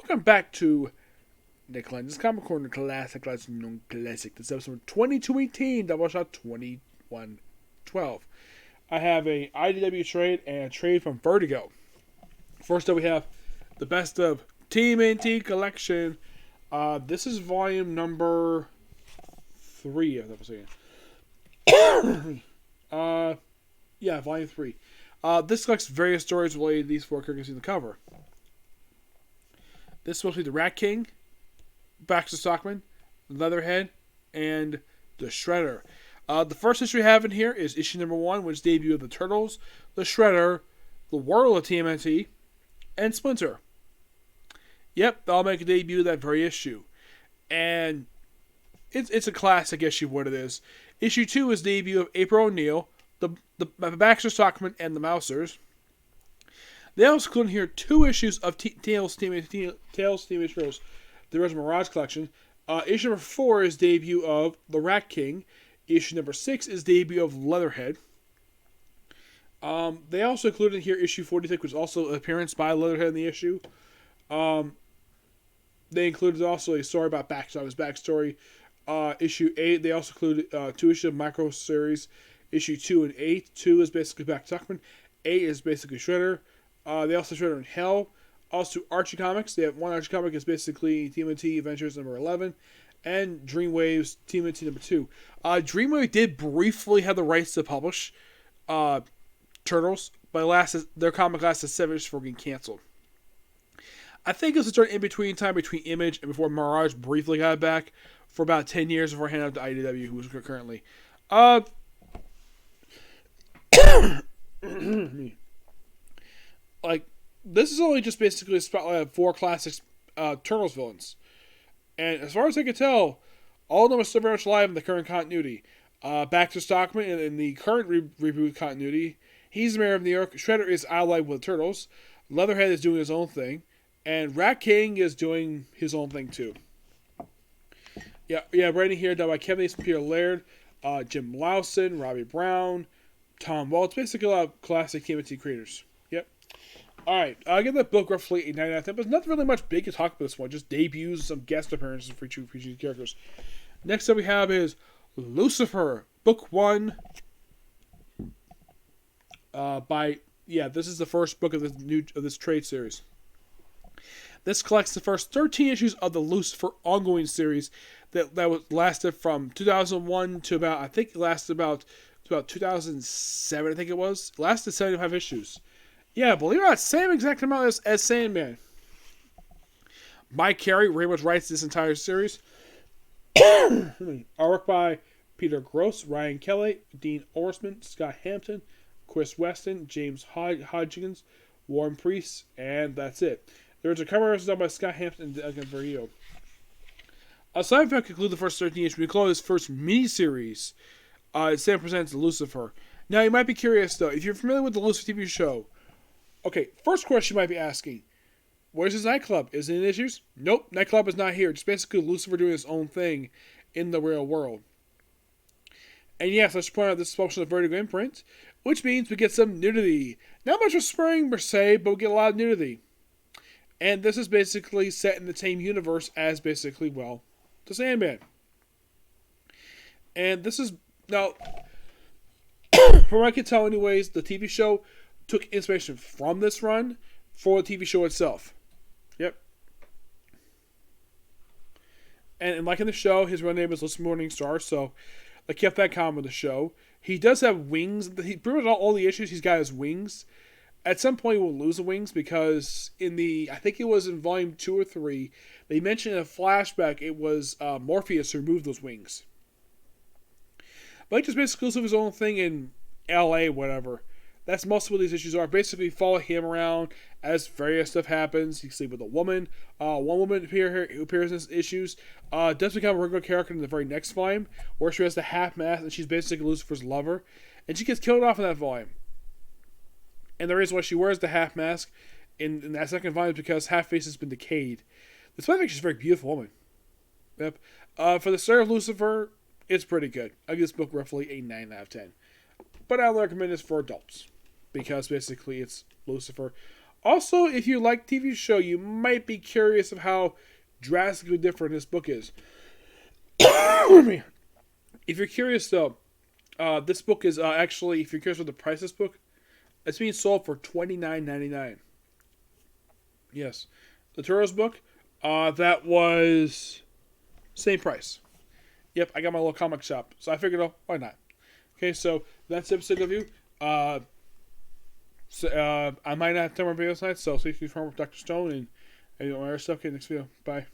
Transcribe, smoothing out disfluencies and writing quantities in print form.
welcome back to Nick Lenz Comic Corner Classic Legend Non Classic. This is episode 2218, Doubleshot 2112. I have a IDW trade and a trade from Vertigo. First up, we have the best of TMNT collection. This is volume number 3, if I'm saying. Yeah, volume 3. This collects various stories related to these 4 characters in the cover. This is supposed to be the Rat King, Baxter Stockman, Leatherhead, and the Shredder. The first issue we have in here is issue number 1, which is debut of the Turtles, the Shredder, the World of TMNT, and Splinter. Yep, they'll make a debut of that very issue. And it's a classic issue, what it is. Issue 2 is debut of April O'Neil, the Baxter Stockman, and the Mousers. They also include in here 2 issues of Tales Teenage Heroes, the original Mirage collection. Issue number 4 is debut of the Rat King. Issue number 6 is debut of Leatherhead. They also included in here issue 46, which is also an appearance by Leatherhead in the issue. They included also a story about his backstory. Issue 8, they also included 2 issues of Micro Series. Issue 2 and 8. 2 is basically Baxter Stockman. 8 is basically Shredder. They also Shredder in Hell. Also Archie Comics. They have one Archie comic is basically TMNT Adventures number 11. And Dreamwave's TMNT number 2. Dreamwave did briefly have the rights to publish Turtles, but their comic lasted 7 years before getting canceled. I think it was a sort of in-between time between Image and before Mirage briefly got it back for about 10 years before handing out to IDW, who was currently. This is only just basically a spotlight of 4 classic Turtles villains. And as far as I can tell, all of them are still very much alive in the current continuity. Baxter Stockman in the current reboot continuity, he's the mayor of New York. Shredder is allied with the Turtles. Leatherhead is doing his own thing. And Rat King is doing his own thing too. Yeah, writing here done by Kevin East, Peter Laird, Jim Lawson, Robbie Brown, Tom Waltz, basically a lot of classic TMNT creators. Yep. Alright, I'll give that book roughly a 9 out of 10, but there's nothing really much big to talk about this one, just debuts and some guest appearances for each characters. Next up we have is Luicifer Book One. This is the first book of this trade series. This collects the first 13 issues of the Luicifer ongoing series that lasted from 2001 to about 2007, I think it was. It lasted 75 issues. Yeah, believe it or not, same exact amount as Sandman. Mike Carey very much writes this entire series. Artwork by Peter Gross, Ryan Kelly, Dean Orsman, Scott Hampton, Chris Weston, James Hodgkins, Warren Priest, and that's it. There's a cover done by Scott Hampton and Duncan Verheel. Aside from conclude the first 13 issues, we call this first mini-series. Sam presents Luicifer. Now, you might be curious, though, if you're familiar with the Lucifer TV show. Okay, first question you might be asking, where's his nightclub? Is it in issues? Nope, nightclub is not here. It's basically Lucifer doing his own thing in the real world. And yes, I should point out this is published in the Vertigo imprint, which means we get some nudity. Not much of swearing per se, but we get a lot of nudity. And this is basically set in the same universe as basically, well, the Sandman. And this is, now, from what I can tell anyways, the TV show took inspiration from this run for the TV show itself. Yep. And like in the show, his run name is Lucifer Morningstar, so they kept that common with the show. He does have wings. Pretty much all the issues, he's got his wings. At some point, he will lose the wings because I think it was in volume 2 or 3, they mentioned in a flashback it was Morpheus who removed those wings. But he just basically does his own thing in LA, whatever. That's most of what these issues are. Basically, follow him around as various stuff happens. You sleep with a woman. One woman who appears in these issues does become a regular character in the very next volume, where she has the half mask and she's basically Lucifer's lover. And she gets killed off in that volume. And the reason why she wears the half mask in that second volume is because half face has been decayed. Despite the fact she's a very beautiful woman. Yep. For the story of Lucifer, it's pretty good. I give this book roughly a 9 out of 10. But I would recommend this for adults. Because basically it's Lucifer. Also, if you like TV show, you might be curious of how drastically different this book is. If you're curious, though, this book is actually, if you're curious about the price of this book, it's being sold for $29.99. Yes. The Turo's book, that was same price. Yep, I got my little comic shop, so I figured, why not? Okay, so that's the episode of you. I might not have 10 more videos tonight, so stay tuned for Dr. Stone and all my other stuff. Okay, next video. Bye.